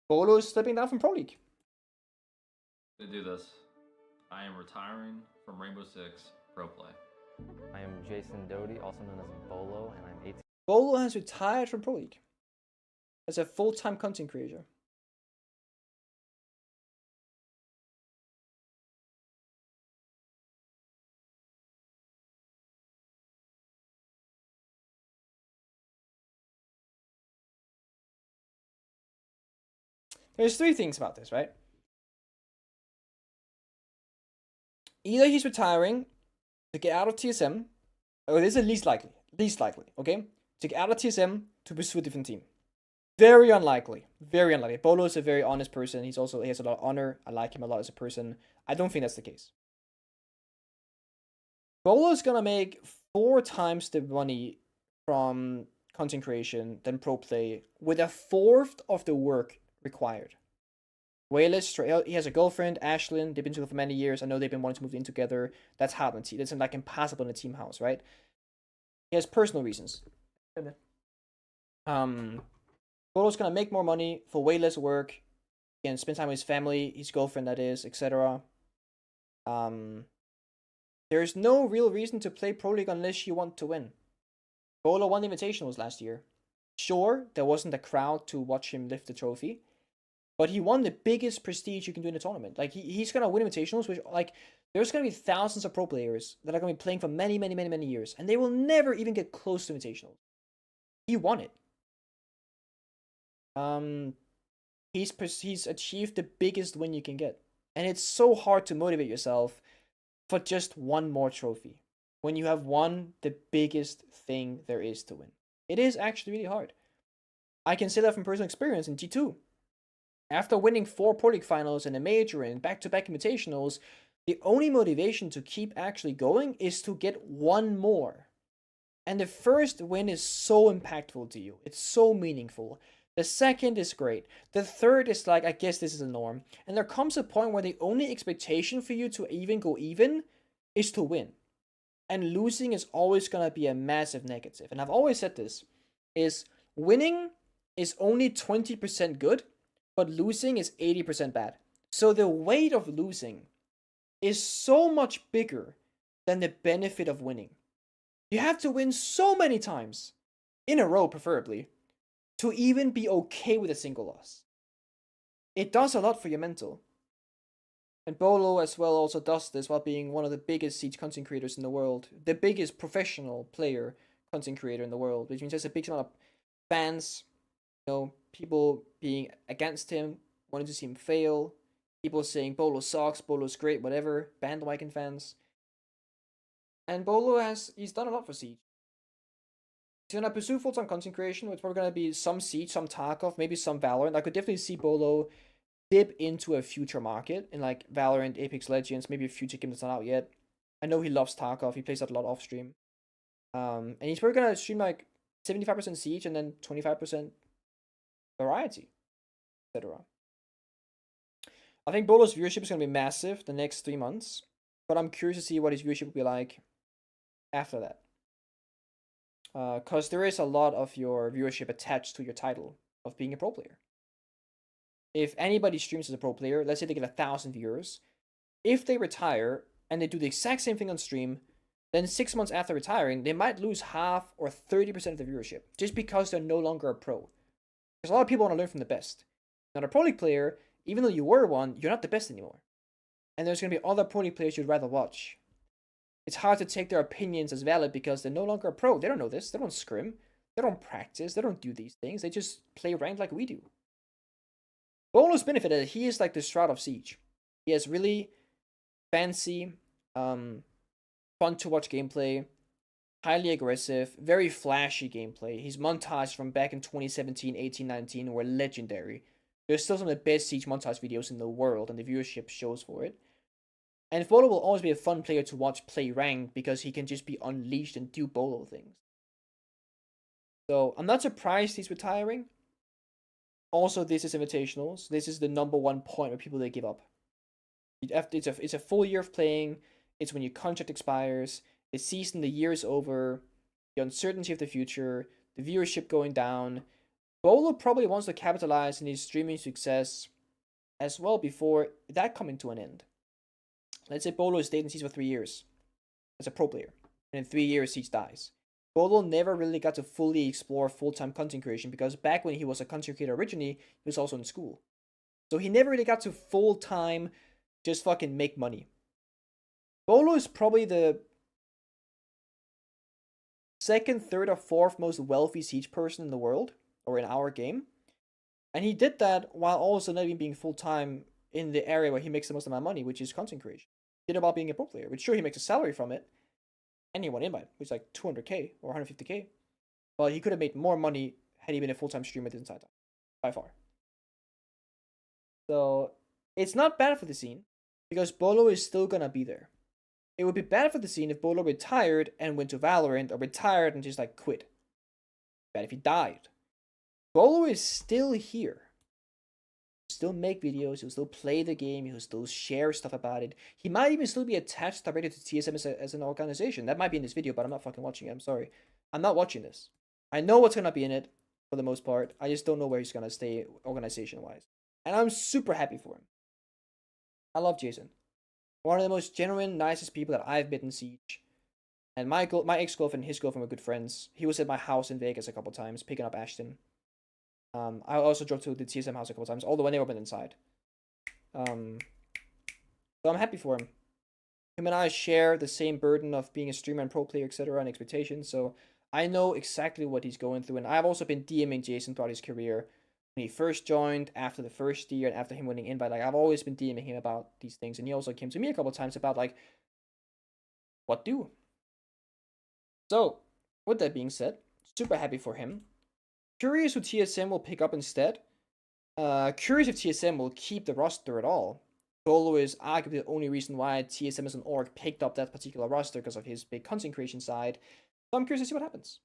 Beaulo is stepping down from Pro League. To do this, I am retiring from Rainbow Six Pro Play. I am Jason Doty, also known as Beaulo, and I'm 18. Beaulo has retired from Pro League as a full-time content creator. There's three things about this, right? Either he's retiring to get out of TSM, or this is least likely, okay? To get out of TSM to pursue a different team. Very unlikely. Beaulo is a very honest person. He has a lot of honor. I like him a lot as a person. I don't think that's the case. Beaulo is gonna make 4 times the money from content creation than pro play with 1/4 of the work required. Wayless, he has a girlfriend, Ashlyn. They've been together for many years. I know they've been wanting to move in together. That's hard on team. That's like impossible in a team house, right? He has personal reasons. Beaulo's gonna make more money for way less work. He can spend time with his family, his girlfriend, that is, etc. There's no real reason to play Pro League unless you want to win. Beaulo won the Invitationals last year. Sure, there wasn't a crowd to watch him lift the trophy, but he won the biggest prestige you can do in a tournament. Like, he's gonna win Invitationals, which, like, there's gonna be thousands of pro players that are gonna be playing for many, many, many, many years, and they will never even get close to Invitationals. He won it. He's achieved the biggest win you can get, and it's so hard to motivate yourself for just one more trophy when you have won the biggest thing there is to win. It is actually really hard. I can say that from personal experience in G2. After winning 4 Pro League finals and a major and back-to-back invitationals, the only motivation to keep actually going is to get one more. And the first win is so impactful to you. It's so meaningful. The second is great. The third is like, I guess this is a norm. And there comes a point where the only expectation for you to even go even is to win. And losing is always going to be a massive negative. And I've always said this, is winning is only 20% good, but losing is 80% bad. So the weight of losing is so much bigger than the benefit of winning. You have to win so many times, in a row preferably, to even be okay with a single loss. It does a lot for your mental. And Beaulo as well also does this while being one of the biggest Siege content creators in the world. The biggest professional player content creator in the world. Which means there's a big amount of fans, people being against him, wanting to see him fail. People saying Beaulo sucks, Beaulo's great, whatever. Bandwagon fans. And Beaulo he's done a lot for Siege. He's gonna pursue full-time content creation, which is probably gonna be some Siege, some Tarkov, maybe some Valorant. I could definitely see Beaulo dip into a future market in like Valorant, Apex Legends, maybe a future game that's not out yet. I know he loves Tarkov. He plays that a lot off stream. And he's probably gonna stream like 75% Siege and then 25% variety, etc. I think Beaulo's viewership is gonna be massive the next 3 months, but I'm curious to see what his viewership will be like after that. Because there is a lot of your viewership attached to your title of being a pro player. If anybody streams as a pro player, let's say they get 1,000 viewers, if they retire and they do the exact same thing on stream, then 6 months after retiring, they might lose half or 30% of the viewership just because they're no longer a pro. Because a lot of people want to learn from the best. Not a pro league player, even though you were one, you're not the best anymore. And there's going to be other pro league players you'd rather watch. It's hard to take their opinions as valid because they're no longer a pro. They don't know this. They don't scrim. They don't practice. They don't do these things. They just play ranked like we do. Beaulo's benefited. He is like the Shroud of Siege. He has really fancy, fun to watch gameplay, highly aggressive, very flashy gameplay. His montage from back in 2017, 18, 19 were legendary. There's still some of the best Siege montage videos in the world, and the viewership shows for it. And Beaulo will always be a fun player to watch play ranked because he can just be unleashed and do Beaulo things. So I'm not surprised he's retiring. Also, this is invitationals. This is the #1 point where people they give up. It's a full year of playing. It's when your contract expires. The season, the year is over. The uncertainty of the future. The viewership going down. Beaulo probably wants to capitalize on his streaming success as well before that coming to an end. Let's say Beaulo stayed in Siege for 3 years as a pro player, and in 3 years Siege dies. Beaulo never really got to fully explore full-time content creation because back when he was a content creator originally, he was also in school. So he never really got to full-time just fucking make money. Beaulo is probably the second, third, or fourth most wealthy Siege person in the world, or in our game. And he did that while also not even being full-time in the area where he makes the most amount of money, which is content creation. He did it while being a pro player, which sure he makes a salary from it, and he won invite, which is like 200k or 150k. But he could have made more money had he been a full-time streamer this entire time, by far. So it's not bad for the scene, because Beaulo is still gonna be there. It would be bad for the scene if Beaulo retired and went to Valorant, or retired and just like quit. Bad if he died. Beaulo is still here. He'll still make videos, he'll still play the game, he'll still share stuff about it. He might even still be attached directly to TSM as an organization. That might be in this video, but I'm not fucking watching it. I'm sorry. I'm not watching this. I know what's gonna be in it for the most part. I just don't know where he's gonna stay organization-wise. And I'm super happy for him. I love Jason. One of the most genuine, nicest people that I've met in Siege. And my ex-girlfriend and his girlfriend were good friends. He was at my house in Vegas a couple times, picking up Ashton. I also drove to the TSM house a couple times, although I never been inside. So I'm happy for him. Him and I share the same burden of being a streamer and pro player, etc., and expectations. So I know exactly what he's going through. And I've also been DMing Jason throughout his career. When he first joined, after the first year, and after him winning invite, like I've always been DMing him about these things. And he also came to me a couple times about like, what do? So, with that being said, super happy for him. Curious who TSM will pick up instead. Curious if TSM will keep the roster at all. Beaulo is arguably the only reason why TSM as an org picked up that particular roster because of his big content creation side. So I'm curious to see what happens.